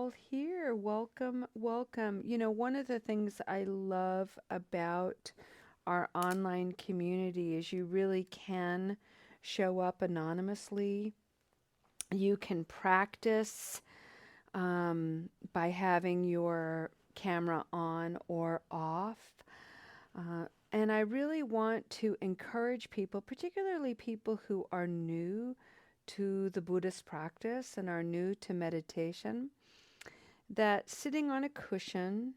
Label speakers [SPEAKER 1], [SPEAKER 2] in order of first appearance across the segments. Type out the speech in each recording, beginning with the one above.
[SPEAKER 1] all here. Welcome, welcome. One of the things I love about our online community is you really can show up anonymously. You can practice by having your camera on or off. And I really want to encourage people, particularly people who are new to the Buddhist practice and are new to meditation, that sitting on a cushion,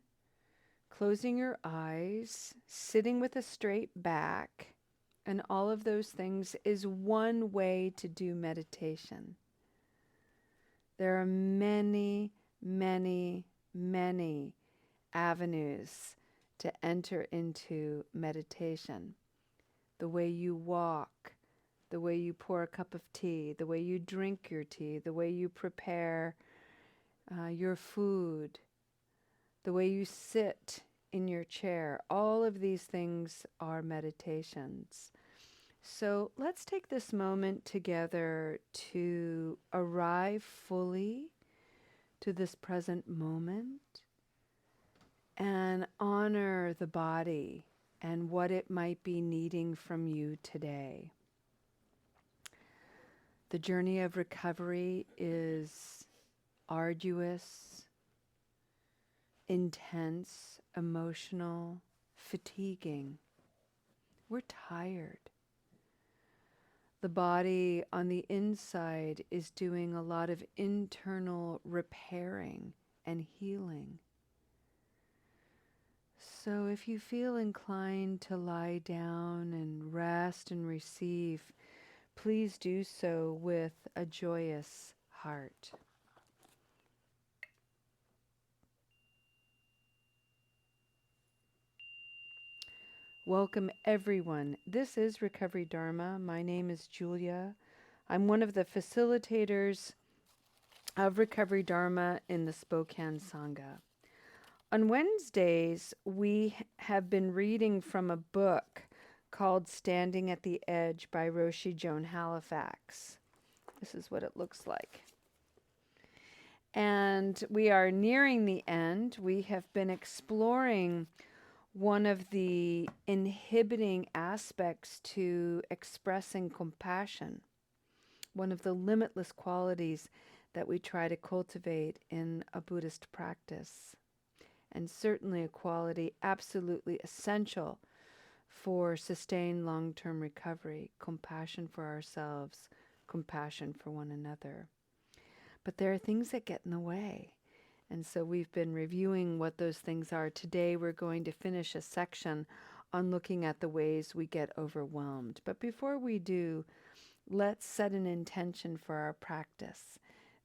[SPEAKER 1] closing your eyes, sitting with a straight back, and all of those things is one way to do meditation. There are many, many, many avenues to enter into meditation. The way you walk, the way you pour a cup of tea, the way you drink your tea, the way you prepare your food, the way you sit in your chair. All of these things are meditations. So let's take this moment together to arrive fully to this present moment and honor the body and what it might be needing from you today. The journey of recovery is arduous, intense, emotional, fatiguing. We're tired. The body on the inside is doing a lot of internal repairing and healing. So if you feel inclined to lie down and rest and receive, please do so with a joyous heart. Welcome everyone. This is Recovery Dharma. My name is Julia. I'm one of the facilitators of Recovery Dharma in the Spokane Sangha. On Wednesdays, we have been reading from a book called Standing at the Edge by Roshi Joan Halifax. This is what it looks like. And we are nearing the end. We have been exploring one of the inhibiting aspects to expressing compassion, one of the limitless qualities that we try to cultivate in a Buddhist practice, and certainly a quality absolutely essential for sustained long-term recovery: compassion for ourselves, compassion for one another. But there are things that get in the way. And so we've been reviewing what those things are. Today we're going to finish a section on looking at the ways we get overwhelmed. But before we do, let's set an intention for our practice.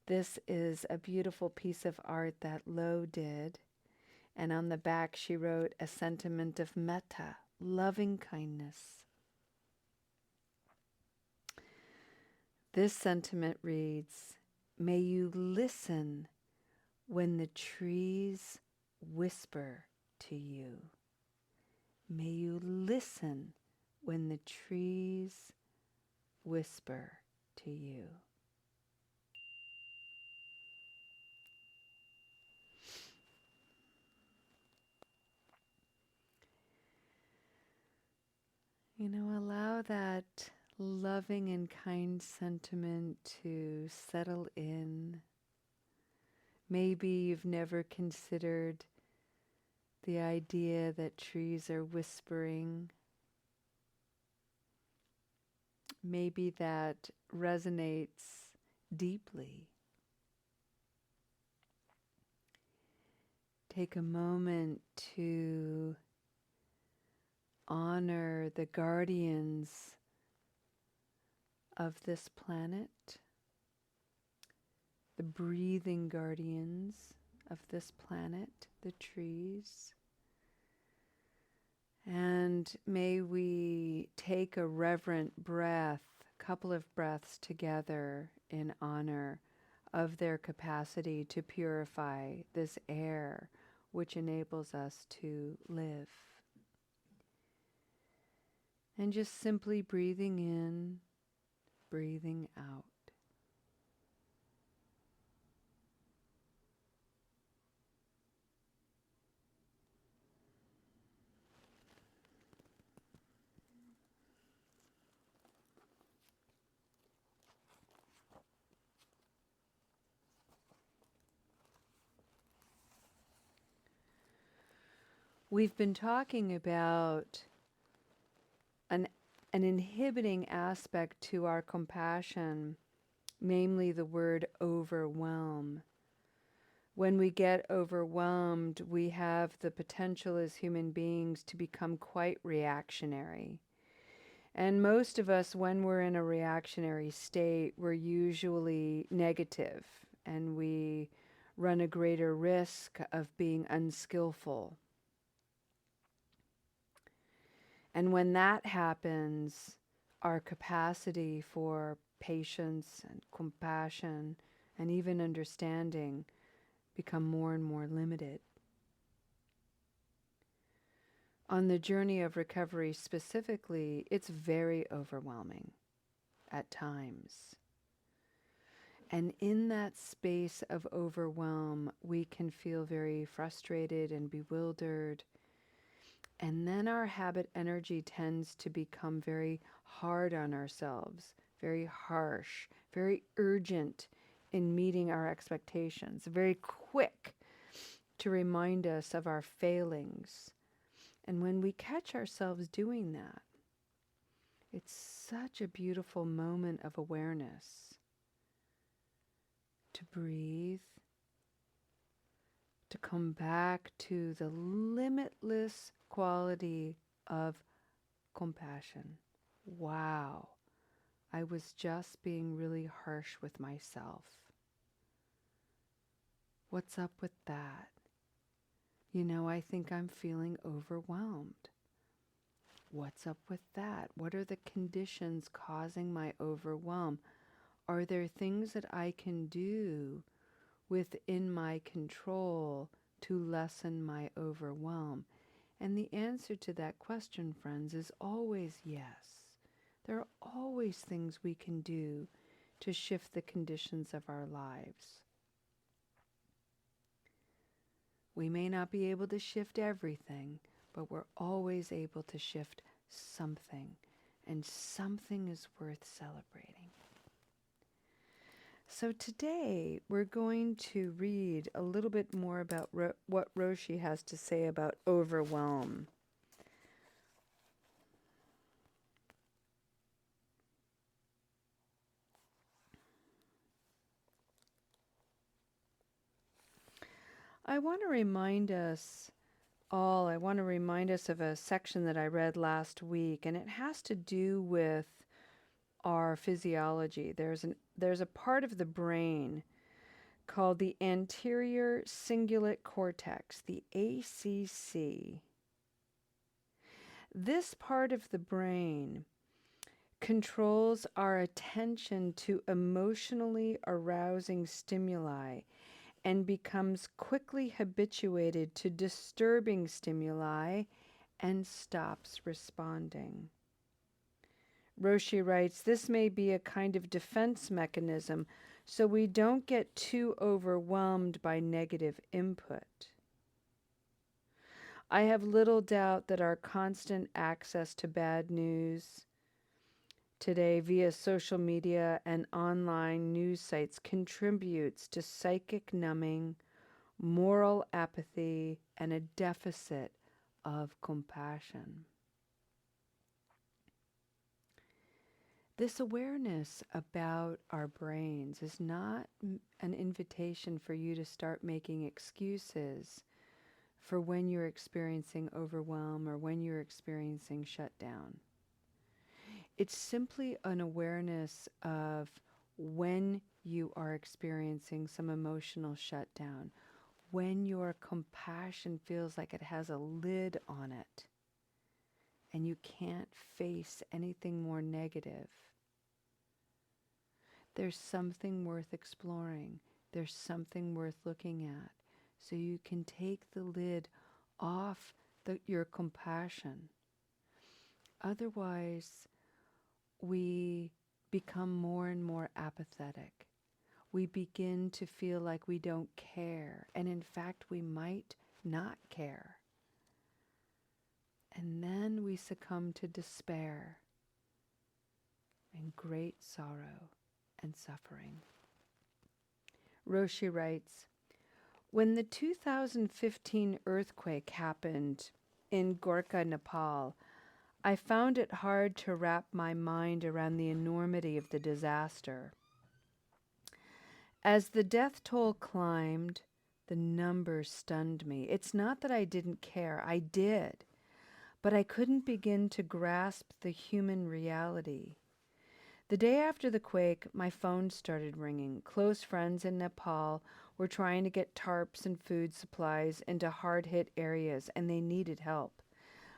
[SPEAKER 1] This is a beautiful piece of art that Lo did. And on the back she wrote a sentiment of metta, loving kindness. This sentiment reads, "May you listen when the trees whisper to you." May you listen when the trees whisper to you. Allow that loving and kind sentiment to settle in. Maybe you've never considered the idea that trees are whispering. Maybe that resonates deeply. Take a moment to honor the guardians of this planet, the breathing guardians of this planet, the trees. And may we take a reverent breath, a couple of breaths together in honor of their capacity to purify this air which enables us to live. And just simply breathing in, breathing out. We've been talking about an, an inhibiting aspect to our compassion, namely the word overwhelm. When we get overwhelmed, we have the potential as human beings to become quite reactionary. And most of us, when we're in a reactionary state, we're usually negative and we run a greater risk of being unskillful. And when that happens, our capacity for patience and compassion and even understanding become more and more limited. On the journey of recovery specifically, it's very overwhelming at times. And in that space of overwhelm, we can feel very frustrated and bewildered. And then our habit energy tends to become very hard on ourselves, very harsh, very urgent in meeting our expectations, very quick to remind us of our failings. And when we catch ourselves doing that, it's such a beautiful moment of awareness to breathe, to come back to the limitless quality of compassion. Wow, I was just being really harsh with myself. What's up with that? I think I'm feeling overwhelmed. What's up with that? What are the conditions causing my overwhelm? Are there things that I can do within my control to lessen my overwhelm? And the answer to that question, friends, is always yes. There are always things we can do to shift the conditions of our lives. We may not be able to shift everything, but we're always able to shift something, and something is worth celebrating. So today we're going to read a little bit more about what Roshi has to say about overwhelm. I want to remind us of a section that I read last week, and it has to do with our physiology. There's a part of the brain called the anterior cingulate cortex, the ACC. This part of the brain controls our attention to emotionally arousing stimuli and becomes quickly habituated to disturbing stimuli and stops responding. Roshi writes, this may be a kind of defense mechanism so we don't get too overwhelmed by negative input. I have little doubt that our constant access to bad news today via social media and online news sites contributes to psychic numbing, moral apathy, and a deficit of compassion. This awareness about our brains is not an invitation for you to start making excuses for when you're experiencing overwhelm or when you're experiencing shutdown. It's simply an awareness of when you are experiencing some emotional shutdown, when your compassion feels like it has a lid on it and you can't face anything more negative. There's something worth exploring. There's something worth looking at. So you can take the lid off your compassion. Otherwise, we become more and more apathetic. We begin to feel like we don't care. And in fact, we might not care. And then we succumb to despair and great sorrow and suffering. Roshi writes, when the 2015 earthquake happened in Gorkha, Nepal, I found it hard to wrap my mind around the enormity of the disaster. As the death toll climbed, the numbers stunned me. It's not that I didn't care, I did, but I couldn't begin to grasp the human reality. The day after the quake, my phone started ringing. Close friends in Nepal were trying to get tarps and food supplies into hard-hit areas, and they needed help.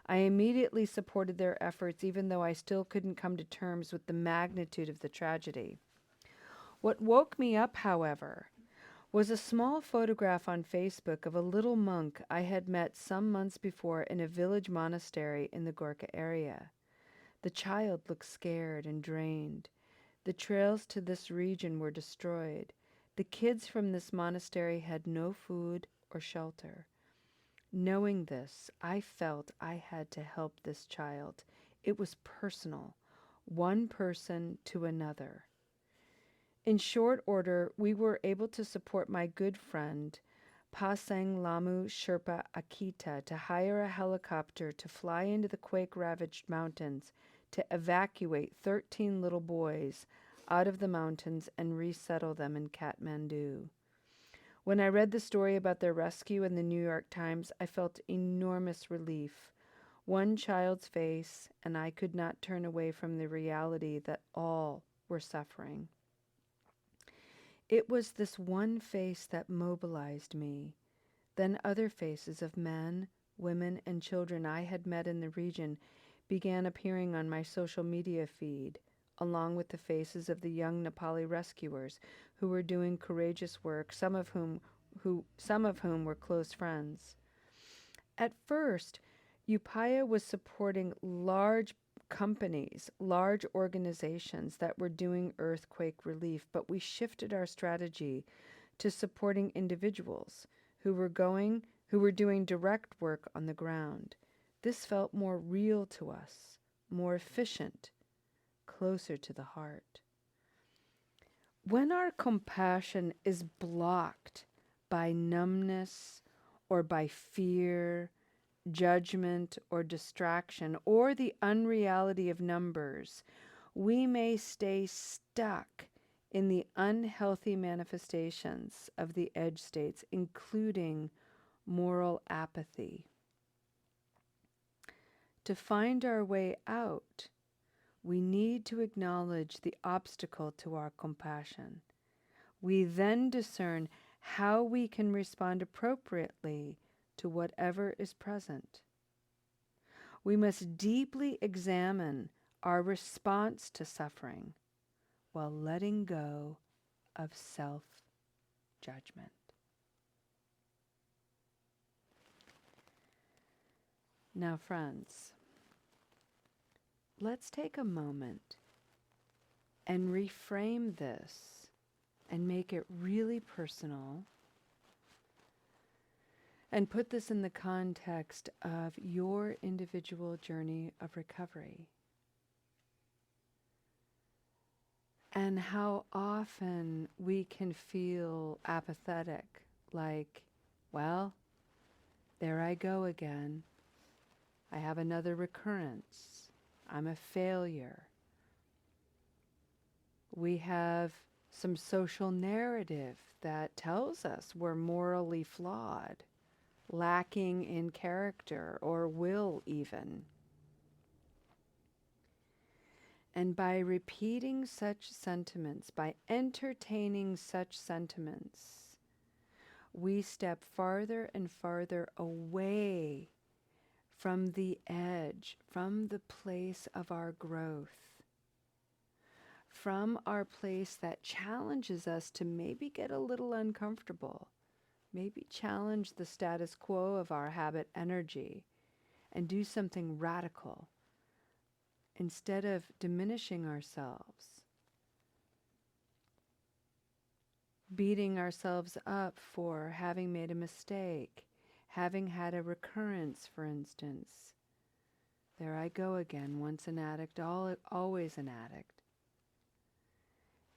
[SPEAKER 1] I immediately supported their efforts, even though I still couldn't come to terms with the magnitude of the tragedy. What woke me up, however, was a small photograph on Facebook of a little monk I had met some months before in a village monastery in the Gorkha area. The child looked scared and drained. The trails to this region were destroyed. The kids from this monastery had no food or shelter. Knowing this, I felt I had to help this child. It was personal, one person to another. In short order, we were able to support my good friend, Pasang Lamu Sherpa Akita, to hire a helicopter to fly into the quake-ravaged mountains to evacuate 13 little boys out of the mountains and resettle them in Kathmandu. When I read the story about their rescue in the New York Times, I felt enormous relief. One child's face, and I could not turn away from the reality that all were suffering. It was this one face that mobilized me. Then other faces of men, women, and children I had met in the region began appearing on my social media feed, along with the faces of the young Nepali rescuers who were doing courageous work, some of whom were close friends. At first, Upaya was supporting large companies, large organizations that were doing earthquake relief, but we shifted our strategy to supporting individuals who were doing direct work on the ground. This felt more real to us, more efficient, closer to the heart. When our compassion is blocked by numbness or by fear, judgment or distraction, or the unreality of numbers, we may stay stuck in the unhealthy manifestations of the edge states, including moral apathy. To find our way out, we need to acknowledge the obstacle to our compassion. We then discern how we can respond appropriately to whatever is present. We must deeply examine our response to suffering while letting go of self-judgment. Now, friends, let's take a moment and reframe this and make it really personal and put this in the context of your individual journey of recovery. And how often we can feel apathetic, like, well, there I go again. I have another recurrence. I'm a failure. We have some social narrative that tells us we're morally flawed, lacking in character or will even. And by repeating such sentiments, by entertaining such sentiments, we step farther and farther away from the edge, from the place of our growth, from our place that challenges us to maybe get a little uncomfortable, maybe challenge the status quo of our habit energy and do something radical instead of diminishing ourselves, beating ourselves up for having made a mistake, having had a recurrence, for instance. There I go again, once an addict, always an addict.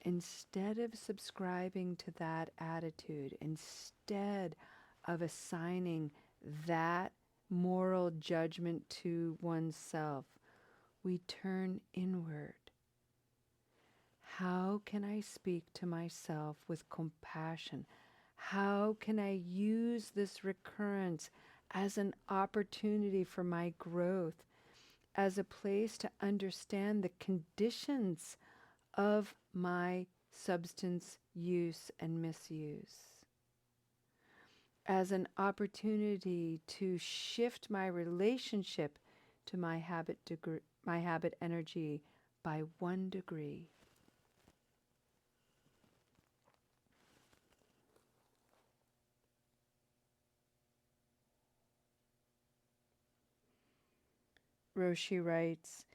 [SPEAKER 1] Instead of subscribing to that attitude, instead of assigning that moral judgment to oneself, we turn inward. How can I speak to myself with compassion? How can I use this recurrence as an opportunity for my growth, as a place to understand the conditions of my substance use and misuse, as an opportunity to shift my relationship to my habit energy by 1 degree. Roshi writes,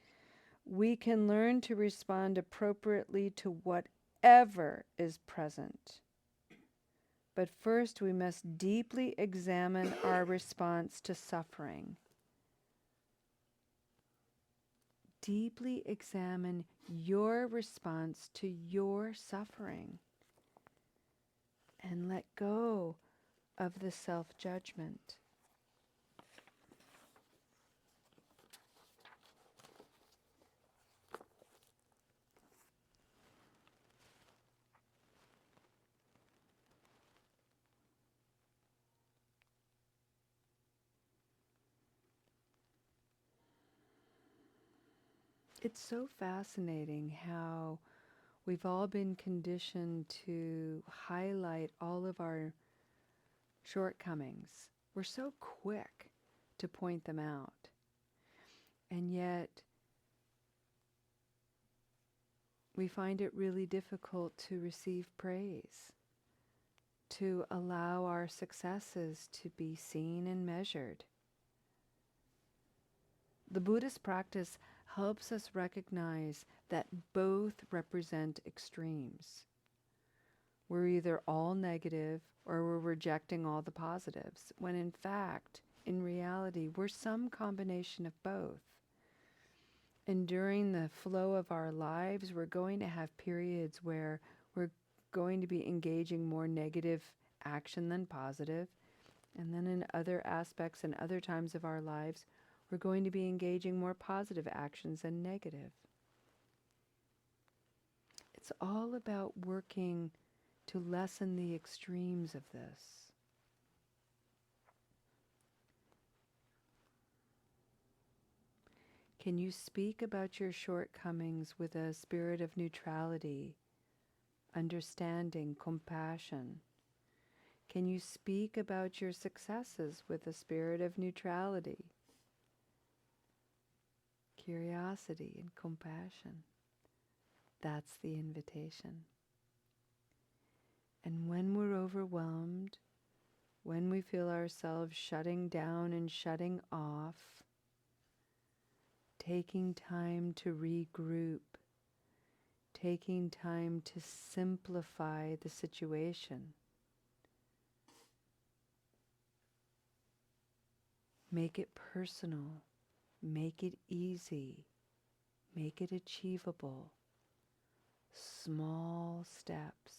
[SPEAKER 1] we can learn to respond appropriately to whatever is present. But first, we must deeply examine our response to suffering. Deeply examine your response to your suffering and let go of the self-judgment. It's so fascinating how we've all been conditioned to highlight all of our shortcomings. We're so quick to point them out. And yet, we find it really difficult to receive praise, to allow our successes to be seen and measured. The Buddhist practice helps us recognize that both represent extremes. We're either all negative or we're rejecting all the positives, when in fact, in reality, we're some combination of both. And during the flow of our lives, we're going to have periods where we're going to be engaging more negative action than positive. And then in other aspects and other times of our lives, we're going to be engaging more positive actions than negative. It's all about working to lessen the extremes of this. Can you speak about your shortcomings with a spirit of neutrality, understanding, compassion? Can you speak about your successes with a spirit of neutrality, curiosity, and compassion? That's the invitation. And when we're overwhelmed, when we feel ourselves shutting down and shutting off, taking time to regroup, taking time to simplify the situation, make it personal, make it easy, make it achievable, small steps.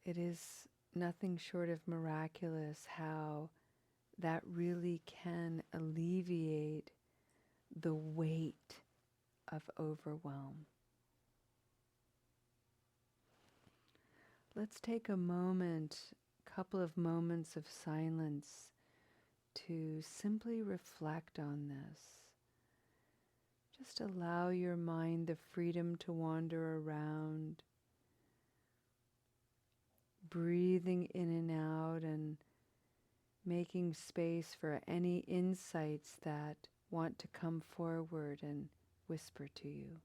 [SPEAKER 1] It is nothing short of miraculous how that really can alleviate the weight of overwhelm. Let's take a moment, a couple of moments of silence to simply reflect on this. Just allow your mind the freedom to wander around, breathing in and out and making space for any insights that want to come forward and whisper to you.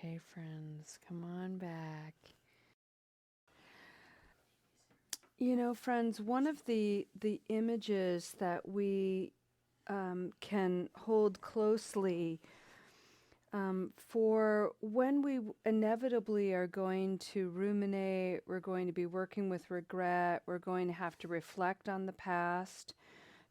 [SPEAKER 1] Okay, friends, come on back. You know, friends, one of the images that we can hold closely for when we inevitably are going to ruminate, we're going to be working with regret, we're going to have to reflect on the past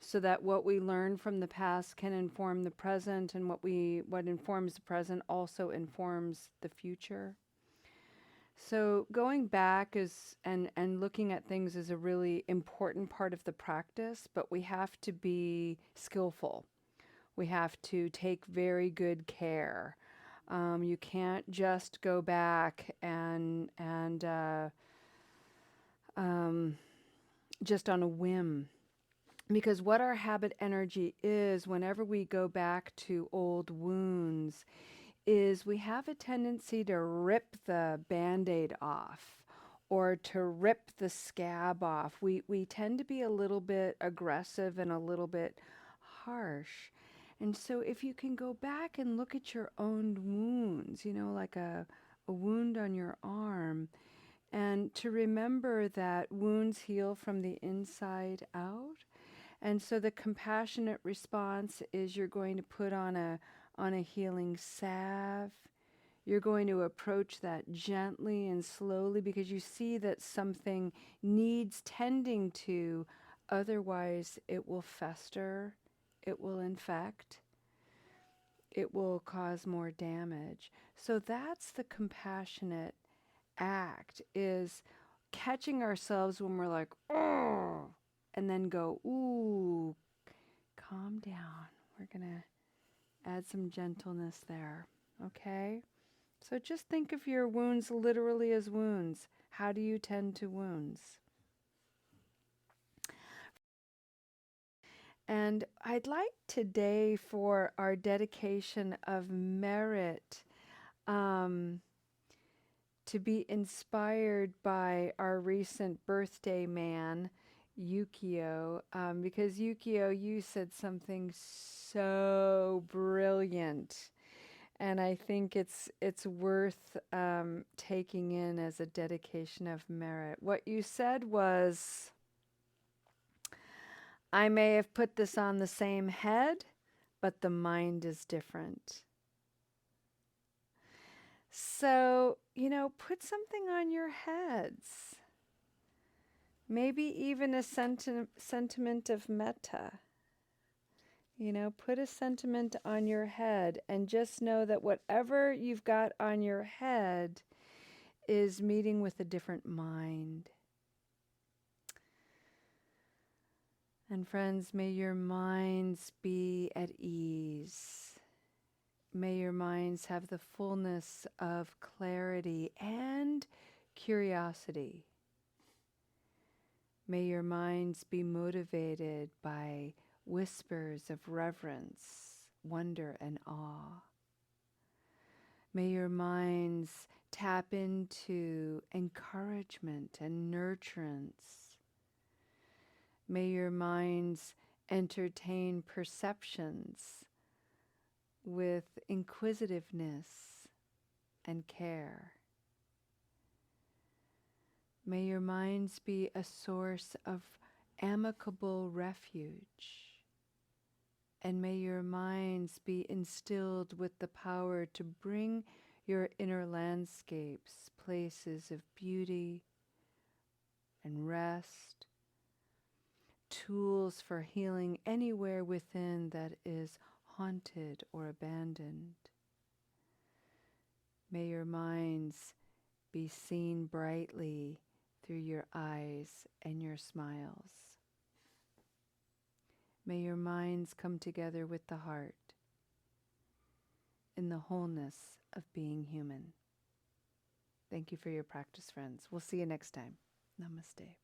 [SPEAKER 1] so that what we learn from the past can inform the present, and what informs the present also informs the future. So going back is and looking at things is a really important part of the practice, but we have to be skillful. We have to take very good care. You can't just go back and um, just on a whim. Because what our habit energy is, whenever we go back to old wounds, is we have a tendency to rip the band-aid off or to rip the scab off. We tend to be a little bit aggressive and a little bit harsh. And so if you can go back and look at your own wounds, you know, like a wound on your arm, and to remember that wounds heal from the inside out. And so the compassionate response is you're going to put on a healing salve. You're going to approach that gently and slowly because you see that something needs tending to, otherwise it will fester, it will infect, it will cause more damage. So that's the compassionate act, is catching ourselves when we're like, oh, and then go, ooh, calm down. We're going to add some gentleness there. Okay? So just think of your wounds literally as wounds. How do you tend to wounds? And I'd like today for our dedication of merit um, to be inspired by our recent birthday man, Yukio, because Yukio, you said something so brilliant, and I think it's worth taking in as a dedication of merit. What you said was, I may have put this on the same head, but the mind is different. So, you know, put something on your heads. Maybe even a sentiment of metta. You know, put a sentiment on your head and just know that whatever you've got on your head is meeting with a different mind. And friends, may your minds be at ease. May your minds have the fullness of clarity and curiosity. May your minds be motivated by whispers of reverence, wonder, and awe. May your minds tap into encouragement and nurturance. May your minds entertain perceptions with inquisitiveness and care. May your minds be a source of amicable refuge. And may your minds be instilled with the power to bring your inner landscapes places of beauty and rest, tools for healing anywhere within that is haunted or abandoned. May your minds be seen brightly through your eyes and your smiles. May your minds come together with the heart in the wholeness of being human. Thank you for your practice, friends. We'll see you next time. Namaste.